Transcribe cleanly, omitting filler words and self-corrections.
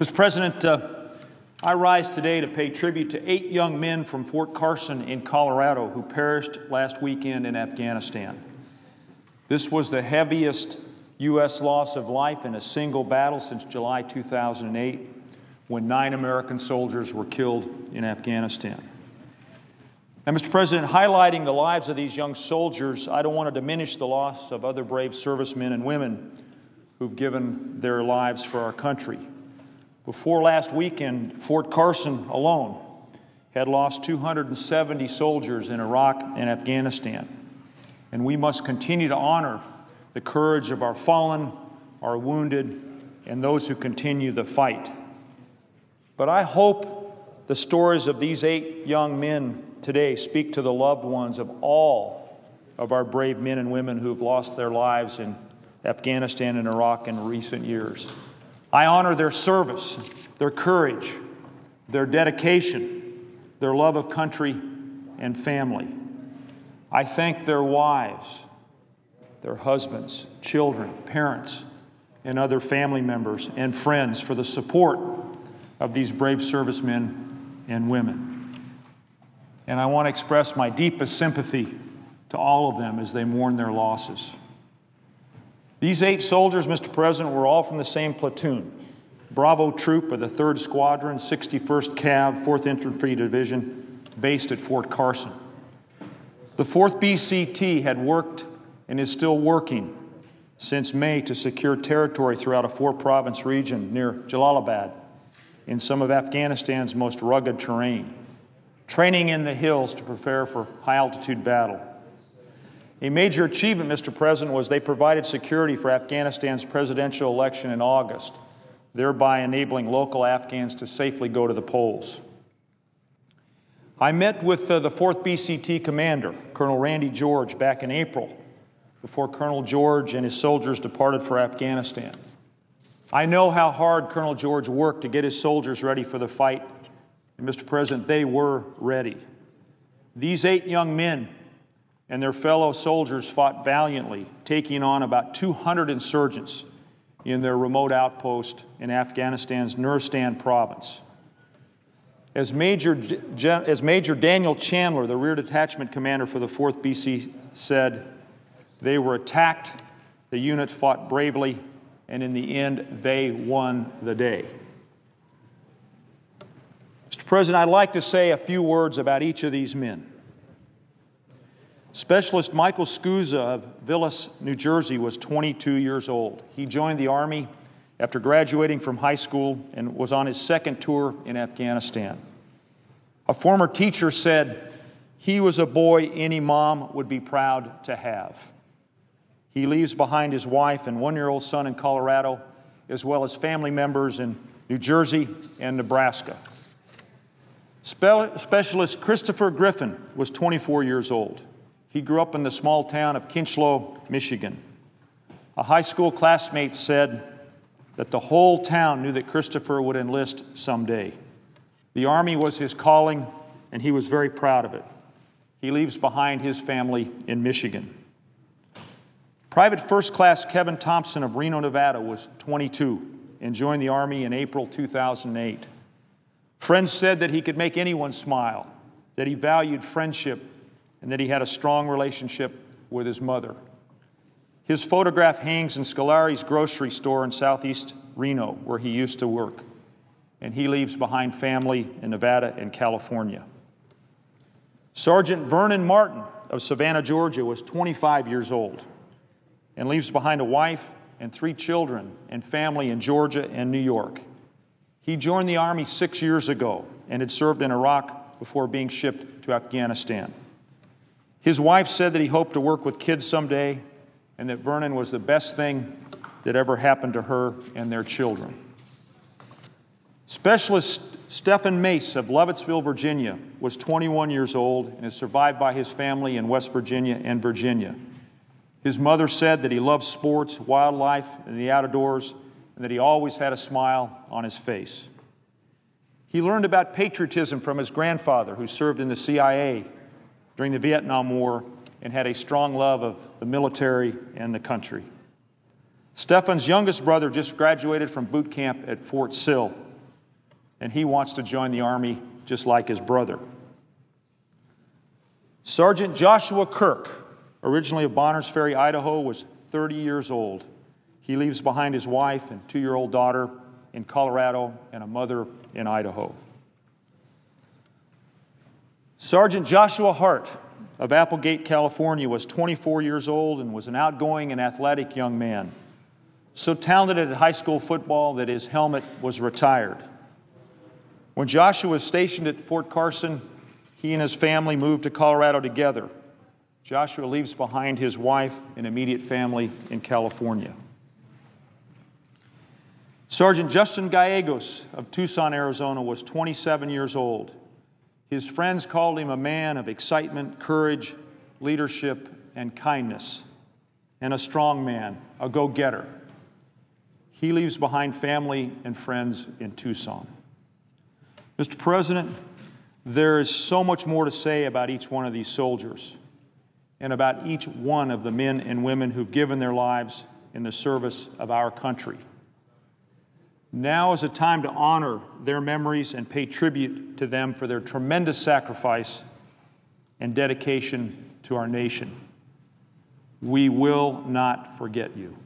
Mr. President, I rise today to pay tribute to 8 young men from Fort Carson in Colorado who perished last weekend in Afghanistan. This was the heaviest U.S. loss of life in a single battle since July 2008, when 9 American soldiers were killed in Afghanistan. Now, Mr. President, highlighting the lives of these young soldiers, I don't want to diminish the loss of other brave servicemen and women who've given their lives for our country. Before last weekend, Fort Carson alone had lost 270 soldiers in Iraq and Afghanistan. And we must continue to honor the courage of our fallen, our wounded, and those who continue the fight. But I hope the stories of these 8 young men today speak to the loved ones of all of our brave men and women who have lost their lives in Afghanistan and Iraq in recent years. I honor their service, their courage, their dedication, their love of country and family. I thank their wives, their husbands, children, parents, and other family members and friends for the support of these brave servicemen and women. And I want to express my deepest sympathy to all of them as they mourn their losses. These 8 soldiers, Mr. President, were all from the same platoon, Bravo Troop of the 3rd Squadron, 61st Cav, 4th Infantry Division, based at Fort Carson. The 4th BCT had worked and is still working since May to secure territory throughout a 4-province region near Jalalabad in some of Afghanistan's most rugged terrain, training in the hills to prepare for high-altitude battle. A major achievement, Mr. President, was they provided security for Afghanistan's presidential election in August, thereby enabling local Afghans to safely go to the polls. I met with the 4th BCT commander, Colonel Randy George, back in April, before Colonel George and his soldiers departed for Afghanistan. I know how hard Colonel George worked to get his soldiers ready for the fight, and Mr. President, they were ready. These 8 young men and their fellow soldiers fought valiantly, taking on about 200 insurgents in their remote outpost in Afghanistan's Nuristan province. As Major Daniel Chandler, the rear detachment commander for the 4th BC, said, they were attacked, the unit fought bravely, and in the end, they won the day. Mr. President, I'd like to say a few words about each of these men. Specialist Michael Scusa of Villas, New Jersey, was 22 years old. He joined the Army after graduating from high school and was on his 2nd tour in Afghanistan. A former teacher said he was a boy any mom would be proud to have. He leaves behind his wife and 1-year-old son in Colorado, as well as family members in New Jersey and Nebraska. Specialist Christopher Griffin was 24 years old. He grew up in the small town of Kinchlow, Michigan. A high school classmate said that the whole town knew that Christopher would enlist someday. The Army was his calling, and he was very proud of it. He leaves behind his family in Michigan. Private First Class Kevin Thompson of Reno, Nevada, was 22 and joined the Army in April 2008. Friends said that he could make anyone smile, that he valued friendship, and that he had a strong relationship with his mother. His photograph hangs in Scolari's grocery store in southeast Reno, where he used to work, and he leaves behind family in Nevada and California. Sergeant Vernon Martin of Savannah, Georgia, was 25 years old and leaves behind a wife and 3 children and family in Georgia and New York. He joined the Army 6 years ago and had served in Iraq before being shipped to Afghanistan. His wife said that he hoped to work with kids someday and that Vernon was the best thing that ever happened to her and their children. Specialist Stephen Mace of Lovettsville, Virginia, was 21 years old and is survived by his family in West Virginia and Virginia. His mother said that he loved sports, wildlife, and the outdoors, and that he always had a smile on his face. He learned about patriotism from his grandfather, who served in the CIA during the Vietnam War and had a strong love of the military and the country. Stefan's youngest brother just graduated from boot camp at Fort Sill and he wants to join the Army just like his brother. Sergeant Joshua Kirk, originally of Bonners Ferry, Idaho, was 30 years old. He leaves behind his wife and 2-year-old daughter in Colorado and a mother in Idaho. Sergeant Joshua Hart of Applegate, California, was 24 years old and was an outgoing and athletic young man, so talented at high school football that his helmet was retired. When Joshua was stationed at Fort Carson, he and his family moved to Colorado together. Joshua leaves behind his wife and immediate family in California. Sergeant Justin Gallegos of Tucson, Arizona, was 27 years old. His friends called him a man of excitement, courage, leadership, and kindness, and a strong man, a go-getter. He leaves behind family and friends in Tucson. Mr. President, there is so much more to say about each one of these soldiers and about each one of the men and women who've given their lives in the service of our country. Now is a time to honor their memories and pay tribute to them for their tremendous sacrifice and dedication to our nation. We will not forget you.